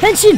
Henshin!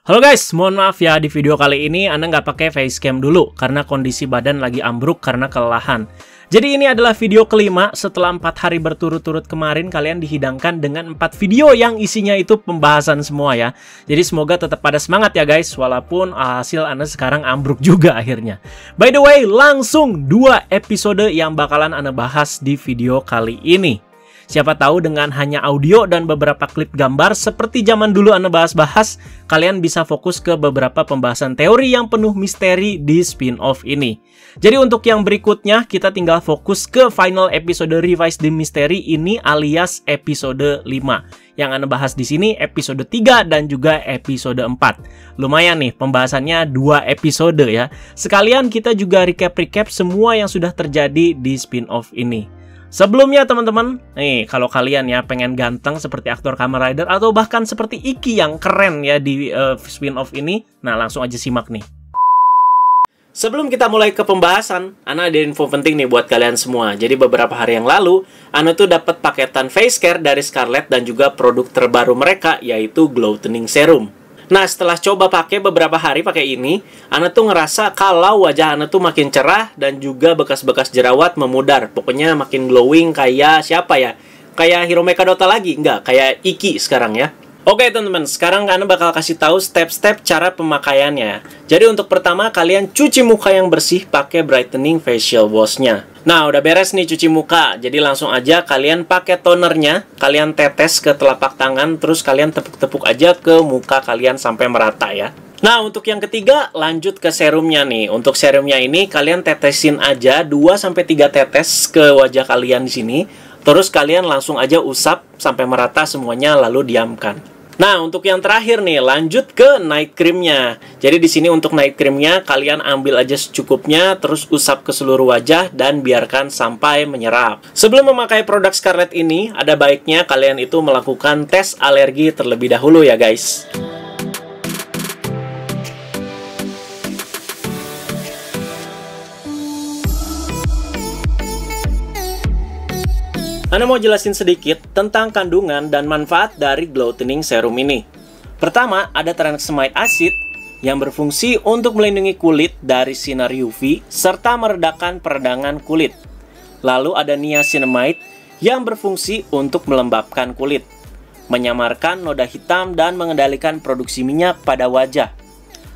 Halo guys, mohon maaf ya, di video kali ini Ana nggak pakai facecam dulu karena kondisi badan lagi ambruk karena kelelahan. Jadi ini adalah video kelima setelah 4 hari berturut-turut kemarin kalian dihidangkan dengan 4 video yang isinya itu pembahasan semua ya. Jadi semoga tetap pada semangat ya guys, walaupun hasil Ana sekarang ambruk juga akhirnya. By the way, langsung 2 episode yang bakalan Ana bahas di video kali ini. Siapa tahu dengan hanya audio dan beberapa klip gambar seperti zaman dulu Ana bahas-bahas, kalian bisa fokus ke beberapa pembahasan teori yang penuh misteri di spin-off ini. Jadi untuk yang berikutnya, kita tinggal fokus ke final episode Revise the Mystery ini alias episode 5. Yang Ana bahas di sini episode 3 dan juga episode 4. Lumayan nih, pembahasannya 2 episode ya. Sekalian kita juga recap-recap semua yang sudah terjadi di spin-off ini. Sebelumnya teman-teman, nih kalau kalian ya pengen ganteng seperti aktor Kamen Rider atau bahkan seperti Iki yang keren ya di spin-off ini, nah langsung aja simak nih. Sebelum kita mulai ke pembahasan, Ana ada info penting nih buat kalian semua. Jadi beberapa hari yang lalu, Ana tuh dapat paketan face care dari Scarlett dan juga produk terbaru mereka yaitu Glow Toning Serum. Nah, setelah coba pakai beberapa hari pakai ini, Ana tuh ngerasa kalau wajah Ana tuh makin cerah dan juga bekas-bekas jerawat memudar. Pokoknya makin glowing kayak siapa ya? Kayak Hiromeka Dota lagi, enggak? Kayak Iki sekarang ya. Oke teman-teman, sekarang Ana bakal kasih tahu step-step cara pemakaiannya. Jadi untuk pertama, kalian cuci muka yang bersih pakai brightening facial wash-nya. Nah, udah beres nih cuci muka. Jadi langsung aja kalian pakai tonernya, kalian tetes ke telapak tangan, terus kalian tepuk-tepuk aja ke muka kalian sampai merata ya. Nah, untuk yang ketiga, lanjut ke serumnya nih. Untuk serumnya ini kalian tetesin aja 2-3 tetes ke wajah kalian di sini. Terus kalian langsung aja usap sampai merata semuanya lalu diamkan. Nah, untuk yang terakhir nih, lanjut ke night creamnya. Jadi di sini untuk night creamnya kalian ambil aja secukupnya, terus usap ke seluruh wajah dan biarkan sampai menyerap. Sebelum memakai produk Scarlett ini, ada baiknya kalian itu melakukan tes alergi terlebih dahulu ya guys. Ana mau jelasin sedikit tentang kandungan dan manfaat dari Glow Toning Serum ini. Pertama, ada tranexamide acid yang berfungsi untuk melindungi kulit dari sinar UV serta meredakan peradangan kulit. Lalu ada niacinamide yang berfungsi untuk melembabkan kulit, menyamarkan noda hitam dan mengendalikan produksi minyak pada wajah.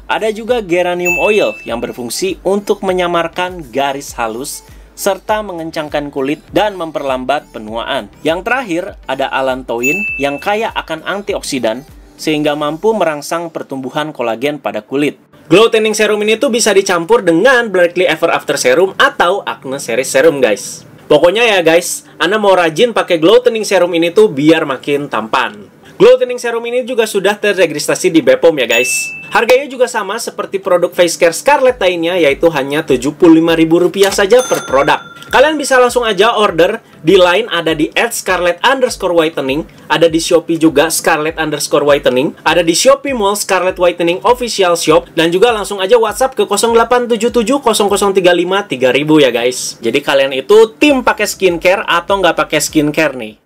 Ada juga geranium oil yang berfungsi untuk menyamarkan garis halus serta mengencangkan kulit dan memperlambat penuaan. Yang terakhir, ada allantoin yang kaya akan antioksidan sehingga mampu merangsang pertumbuhan kolagen pada kulit. Glow Toning Serum ini tuh bisa dicampur dengan Brightly Ever After Serum atau Acne Series Serum guys. Pokoknya ya guys, Ana mau rajin pakai Glow Toning Serum ini tuh biar makin tampan. Glow Toning Serum ini juga sudah terregistrasi di BPOM ya guys. Harganya juga sama seperti produk face care Scarlett lainnya, yaitu hanya Rp75.000 saja per produk. Kalian bisa langsung aja order, di Line ada di @scarlett_whitening, ada di Shopee juga Scarlett_whitening, ada di Shopee Mall Scarlett Whitening Official Shop, dan juga langsung aja WhatsApp ke 087700353000 ya guys. Jadi kalian itu tim pakai skincare atau nggak pakai skincare nih?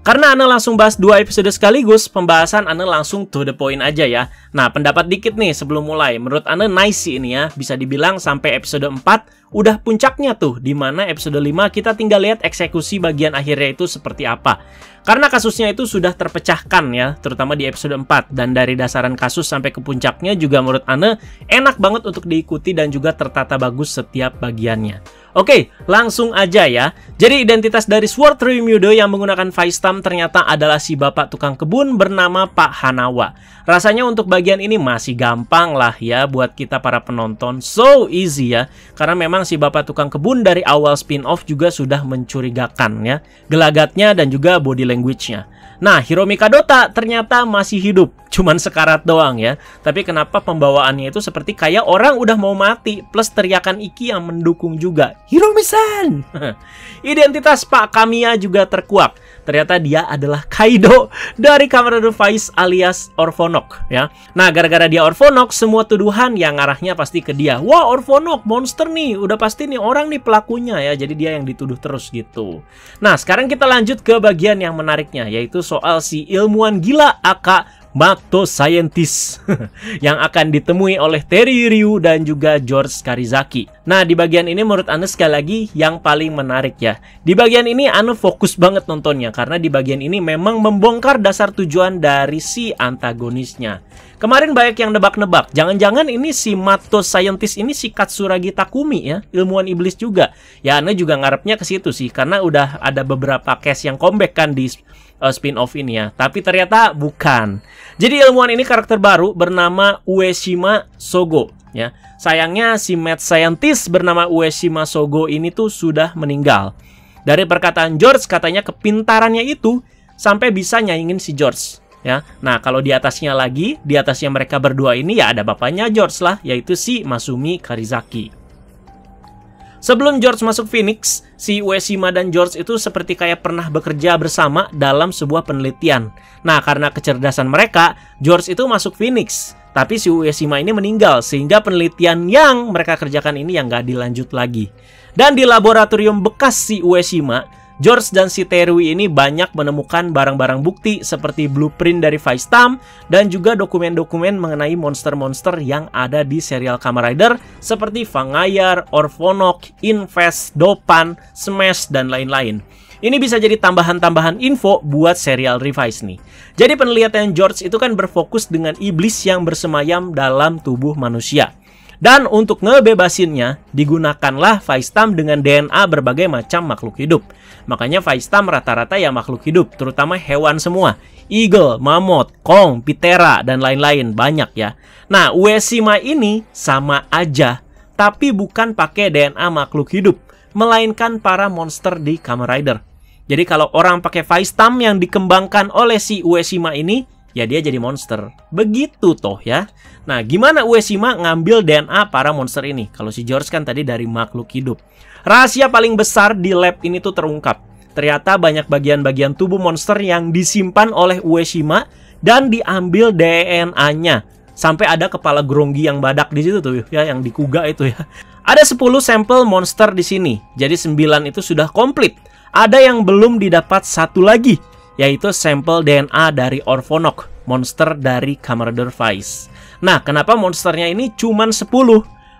Karena Ana langsung bahas 2 episode sekaligus, pembahasan Ana langsung to the point aja ya. Nah, pendapat dikit nih sebelum mulai. Menurut Ana nice sih ini ya. Bisa dibilang sampai episode 4 udah puncaknya tuh. Dimana episode 5 kita tinggal lihat eksekusi bagian akhirnya itu seperti apa. Karena kasusnya itu sudah terpecahkan ya, terutama di episode 4. Dan dari dasaran kasus sampai ke puncaknya juga menurut Ana enak banget untuk diikuti dan juga tertata bagus setiap bagiannya. Oke, langsung aja ya. Jadi identitas dari Sword Ryumyudo yang menggunakan Faistam ternyata adalah si bapak tukang kebun bernama Pak Hanawa. Rasanya untuk bagian ini masih gampang lah ya buat kita para penonton. So easy ya. Karena memang si bapak tukang kebun dari awal spin-off juga sudah mencurigakan ya. Gelagatnya dan juga body language-nya. Nah, Hiromeka Dota ternyata masih hidup. cuman sekarat doang ya. Tapi kenapa pembawaannya itu seperti kayak orang udah mau mati, plus teriakan Ikki yang mendukung juga. Hirome-san! Identitas Pak Kamiya juga terkuak. Ternyata dia adalah Kaido dari Kamen Rider Faiz alias Orphonok ya. Nah, gara-gara dia Orphonok, semua tuduhan yang arahnya pasti ke dia. Wah, Orphonok monster nih, udah pasti nih orang nih pelakunya ya. Jadi dia yang dituduh terus gitu. Nah, sekarang kita lanjut ke bagian yang menariknya, yaitu soal si ilmuwan gila aka Mato Scientist yang akan ditemui oleh Terry Ryu dan juga George Karizaki. Nah, di bagian ini menurut Ane sekali lagi yang paling menarik ya. Di bagian ini Ane fokus banget nontonnya karena di bagian ini memang membongkar dasar tujuan dari si antagonisnya. Kemarin banyak yang nebak-nebak, jangan-jangan ini si Mato Scientist ini si Katsuragi Takumi ya, ilmuwan iblis juga. Ya, Ane juga ngarepnya ke situ sih karena udah ada beberapa case yang comeback kan di spin-off ini ya. Tapi ternyata bukan. Jadi ilmuwan ini karakter baru bernama Ueshima Sogo ya. Sayangnya si mad scientist bernama Ueshima Sogo ini tuh sudah meninggal. Dari perkataan George katanya kepintarannya itu sampai bisa nyaingin si George ya. Nah, kalau di atasnya lagi, di atasnya mereka berdua ini ya ada bapaknya George lah, yaitu si Masumi Karizaki. Sebelum George masuk Phoenix, si Ueshima dan George itu seperti kayak pernah bekerja bersama dalam sebuah penelitian. Nah, karena kecerdasan mereka, George itu masuk Phoenix. Tapi si Ueshima ini meninggal, sehingga penelitian yang mereka kerjakan ini yang nggak dilanjut lagi. Dan di laboratorium bekas si Ueshima, George dan si Terui ini banyak menemukan barang-barang bukti seperti blueprint dari Faiz Tam dan juga dokumen-dokumen mengenai monster-monster yang ada di serial Kamen Rider seperti Fangayar, Orphonok, Infest, Dopan, Smash, dan lain-lain. Ini bisa jadi tambahan-tambahan info buat serial Revice nih. Jadi penelitian George itu kan berfokus dengan iblis yang bersemayam dalam tubuh manusia. Dan untuk ngebebasinnya, digunakanlah Faiz Tam dengan DNA berbagai macam makhluk hidup. Makanya Faiz Tam rata-rata ya makhluk hidup, terutama hewan semua. Eagle, mammoth, kong, pitera, dan lain-lain, banyak ya. Nah, Ueshima ini sama aja, tapi bukan pakai DNA makhluk hidup, melainkan para monster di Kamen Rider. Jadi kalau orang pakai Faiz Tam yang dikembangkan oleh si Ueshima ini, ya dia jadi monster. Begitu toh ya. Nah, gimana Ueshima ngambil DNA para monster ini? Kalau si George kan tadi dari makhluk hidup. Rahasia paling besar di lab ini tuh terungkap. Ternyata banyak bagian-bagian tubuh monster yang disimpan oleh Ueshima dan diambil DNA-nya. Sampai ada kepala Gronggi yang badak di situ tuh ya, yang dikuga itu ya. Ada 10 sampel monster di sini. Jadi 9 itu sudah komplit. Ada yang belum didapat satu lagi, yaitu sampel DNA dari Orphonok, monster dari Kamen Rider Faiz. Nah, kenapa monsternya ini cuman 10?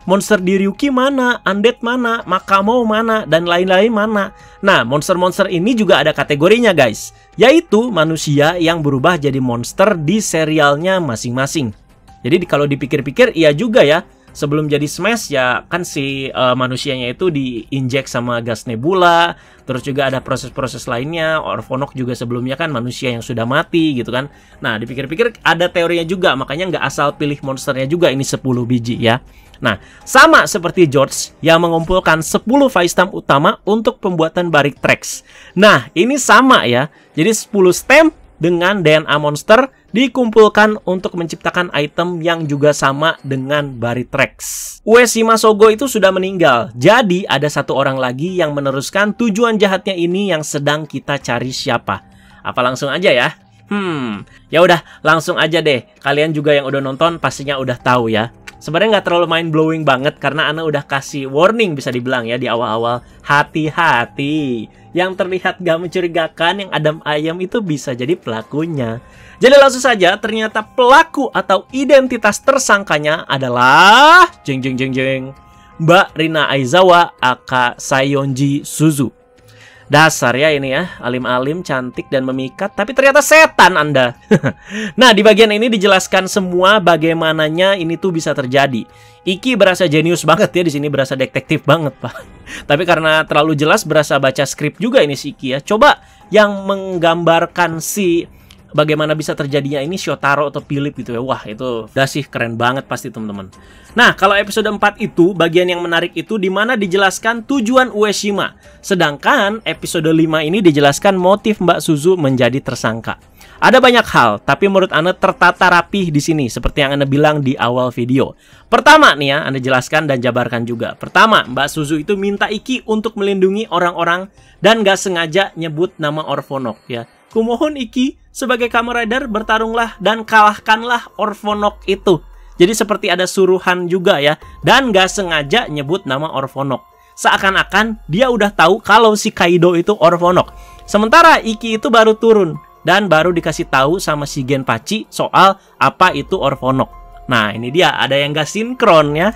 Monster di Ryuki mana? Undead mana? Makamo mana? Dan lain-lain mana? Nah, monster-monster ini juga ada kategorinya guys, yaitu manusia yang berubah jadi monster di serialnya masing-masing. Jadi kalau dipikir-pikir iya juga ya. Sebelum jadi Smash ya kan si manusianya itu diinjek sama gas nebula. Terus juga ada proses-proses lainnya. Orphonok juga sebelumnya kan manusia yang sudah mati gitu kan. Nah, dipikir-pikir ada teorinya juga. Makanya nggak asal pilih monsternya juga, ini 10 biji ya. Nah, sama seperti George yang mengumpulkan 10 Faiz Tam utama untuk pembuatan Barik Tracks. Nah, ini sama ya. Jadi 10 stem dengan DNA monster dikumpulkan untuk menciptakan item yang juga sama dengan Baritrax. Ueshima Sogo itu sudah meninggal, jadi ada satu orang lagi yang meneruskan tujuan jahatnya ini yang sedang kita cari siapa. Apa langsung aja ya? Ya udah, langsung aja deh. Kalian juga yang udah nonton pastinya udah tahu ya. Sebenarnya nggak terlalu mind blowing banget karena Ana udah kasih warning bisa dibilang ya di awal-awal. Hati-hati, yang terlihat gak mencurigakan, yang adem ayam itu bisa jadi pelakunya. Jadi langsung saja, ternyata pelaku atau identitas tersangkanya adalah jeng Mbak Rina Aizawa aka Sayonji Suzu. Dasar ya ini ya, alim-alim, cantik dan memikat, tapi ternyata setan Anda. Nah, di bagian ini dijelaskan semua bagaimananya ini tuh bisa terjadi. Ikki berasa jenius banget ya, di sini berasa detektif banget, Pak. Tapi karena terlalu jelas berasa baca skrip juga ini si Ikki ya. Coba yang menggambarkan si bagaimana bisa terjadinya ini Shotaro atau Philip gitu ya. Wah, itu udah sih keren banget pasti teman-teman. Nah, kalau episode 4 itu, bagian yang menarik itu dimana dijelaskan tujuan Ueshima. Sedangkan episode 5 ini dijelaskan motif Mbak Suzu menjadi tersangka. Ada banyak hal, tapi menurut Anda tertata rapih di sini, seperti yang Anda bilang di awal video. Pertama nih ya, Anda jelaskan dan jabarkan juga. Pertama, Mbak Suzu itu minta Iki untuk melindungi orang-orang dan gak sengaja nyebut nama Orphonok ya. Kumohon Iki, sebagai Kamen Rider, bertarunglah dan kalahkanlah Orphonok itu. Jadi seperti ada suruhan juga ya, dan gak sengaja nyebut nama Orphonok. Seakan-akan dia udah tahu kalau si Kaido itu Orphonok. Sementara Iki itu baru turun dan baru dikasih tahu sama si Genpachi soal apa itu Orphonok. Nah, ini dia, ada yang gak sinkron ya.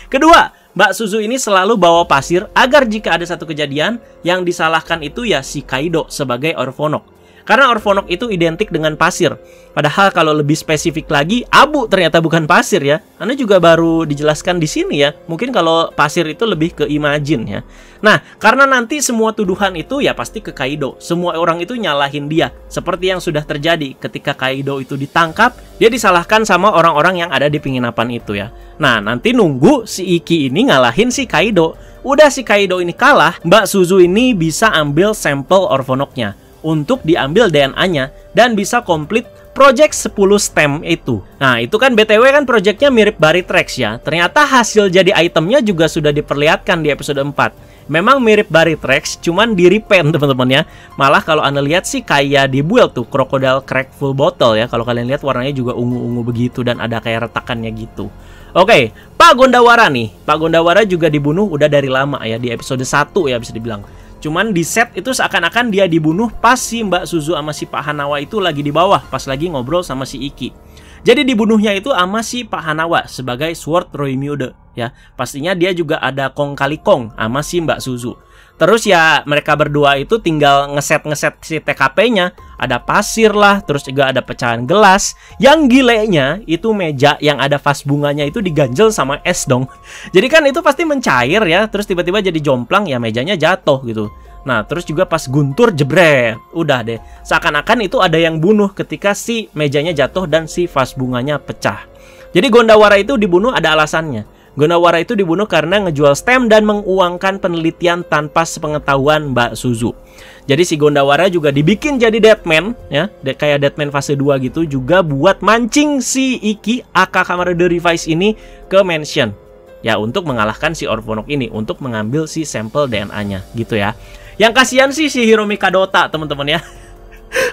Kedua, Mbak Suzu ini selalu bawa pasir agar jika ada satu kejadian yang disalahkan itu ya si Kaido sebagai Orphonok. Karena Orphonok itu identik dengan pasir. Padahal kalau lebih spesifik lagi, abu ternyata bukan pasir ya. Anda juga baru dijelaskan di sini ya. Mungkin kalau pasir itu lebih ke imagine ya. Nah, karena nanti semua tuduhan itu ya pasti ke Kaido. Semua orang itu nyalahin dia. Seperti yang sudah terjadi ketika Kaido itu ditangkap, dia disalahkan sama orang-orang yang ada di penginapan itu ya. Nah, nanti nunggu si Iki ini ngalahin si Kaido. Udah si Kaido ini kalah, Mbak Suzu ini bisa ambil sampel Orphonoknya untuk diambil DNA-nya dan bisa komplit project 10 stem itu. Nah, itu kan BTW kan projectnya mirip Baritrax ya. Ternyata hasil jadi itemnya juga sudah diperlihatkan di episode 4. Memang mirip Baritrax, cuman di repaint teman-teman ya. Malah kalau Anda lihat sih kayak di build tuh Crocodile Crack Full Bottle ya. Kalau kalian lihat warnanya juga ungu-ungu begitu dan ada kayak retakannya gitu. Oke, Pak Gondawara nih. Pak Gondawara juga dibunuh udah dari lama ya, di episode 1 ya bisa dibilang. Cuman di set itu seakan-akan dia dibunuh pas si Mbak Suzu sama si Pak Hanawa itu lagi di bawah, pas lagi ngobrol sama si Iki. Jadi dibunuhnya itu sama si Pak Hanawa sebagai Sword Roimyude ya. Pastinya dia juga ada kong kali kong sama si Mbak Suzu. Terus ya mereka berdua itu tinggal ngeset si TKP-nya. Ada pasir lah, terus juga ada pecahan gelas. Yang gilenya itu meja yang ada vas bunganya itu diganjel sama es dong. Jadi kan itu pasti mencair ya. Terus tiba-tiba jadi jomplang ya, mejanya jatuh gitu. Nah terus juga pas guntur jebret, udah deh. Seakan-akan itu ada yang bunuh ketika si mejanya jatuh dan si vas bunganya pecah. Jadi Gondawara itu dibunuh ada alasannya. Gondawara itu dibunuh karena ngejual stem dan menguangkan penelitian tanpa sepengetahuan Mbak Suzu. Jadi si Gondawara juga dibikin jadi Deadman ya, kayak Deadman fase 2 gitu, juga buat mancing si Iki aka Kamen Rider Revice ini ke mansion. Ya untuk mengalahkan si Orphonok ini, untuk mengambil si sampel DNA-nya gitu ya. Yang kasihan sih si Hiromi Kadota teman-teman ya.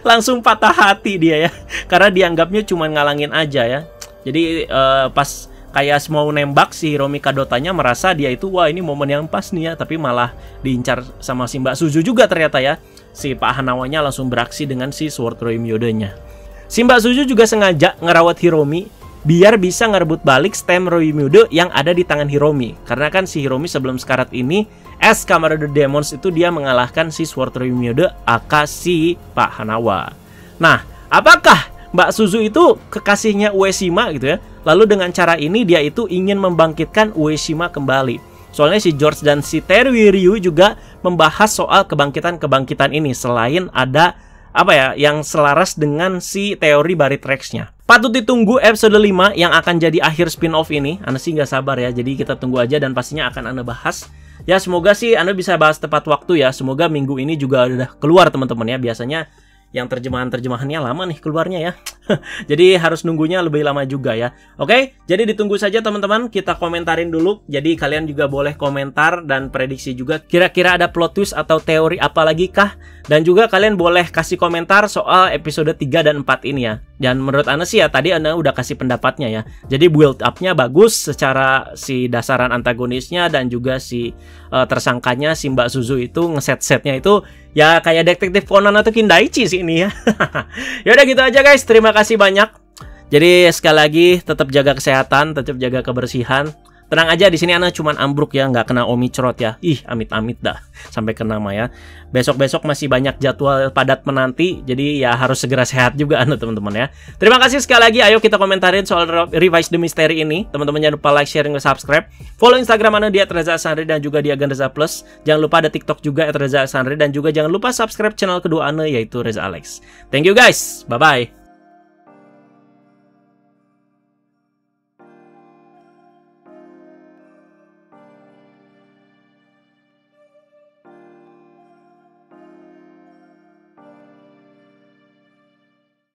Langsung patah hati dia ya, karena dianggapnya cuma ngalangin aja ya. Jadi pas kayak mau nembak, si Hiromi Kadotanya merasa dia itu wah ini momen yang pas nih ya, tapi malah diincar sama si Mbak Suzu juga ternyata ya. Si Pak Hanawanya langsung beraksi dengan si Sword Roimyude-nya. Si Mbak Suzu juga sengaja ngerawat Hiromi biar bisa ngerebut balik stem Roimyude yang ada di tangan Hiromi. Karena kan si Hiromi sebelum sekarat ini as Kamen Rider Demons itu dia mengalahkan si Sword Roimyude aka si Pak Hanawa. Nah, apakah Mbak Suzu itu kekasihnya Ueshima gitu ya? Lalu dengan cara ini dia itu ingin membangkitkan Ueshima kembali. Soalnya si George dan si Teruya Ryu juga membahas soal kebangkitan-kebangkitan ini. Selain ada apa ya yang selaras dengan si teori Baritrax-nya. Patut ditunggu episode 5 yang akan jadi akhir spin-off ini. Anda sih nggak sabar ya. Jadi kita tunggu aja dan pastinya akan Anda bahas. Ya semoga sih Anda bisa bahas tepat waktu ya. Semoga minggu ini juga udah keluar teman-teman ya. Biasanya yang terjemahannya lama nih keluarnya ya. Jadi harus nunggunya lebih lama juga ya. Oke, jadi ditunggu saja teman-teman. Kita komentarin dulu. Jadi kalian juga boleh komentar dan prediksi juga. Kira-kira ada plot twist atau teori apa lagi kah? Dan juga kalian boleh kasih komentar soal episode 3 dan 4 ini ya. Dan menurut Anda sih ya, tadi Anda udah kasih pendapatnya ya. Jadi build up-nya bagus secara si dasaran antagonisnya dan juga si tersangkanya si Mbak Suzu itu ngeset-setnya itu ya kayak detektif Conan atau Kindaichi sih ini ya. Yaudah gitu aja guys, terima kasih banyak. Jadi sekali lagi tetap jaga kesehatan, tetap jaga kebersihan. Tenang aja, di sini Ana cuman ambruk ya, nggak kena omicrot ya. Ih, amit-amit dah sampai kena mah ya. Besok-besok masih banyak jadwal padat menanti, jadi ya harus segera sehat juga Ana teman-teman ya. Terima kasih sekali lagi, ayo kita komentarin soal Revise the Mystery ini. Teman-teman jangan lupa like, sharing, dan subscribe. Follow Instagram Ana di @reza_aksandri dan juga di @reza plus. Jangan lupa ada TikTok juga @reza_aksandri dan juga jangan lupa subscribe channel kedua Ana yaitu Reza Alex. Thank you guys, bye-bye.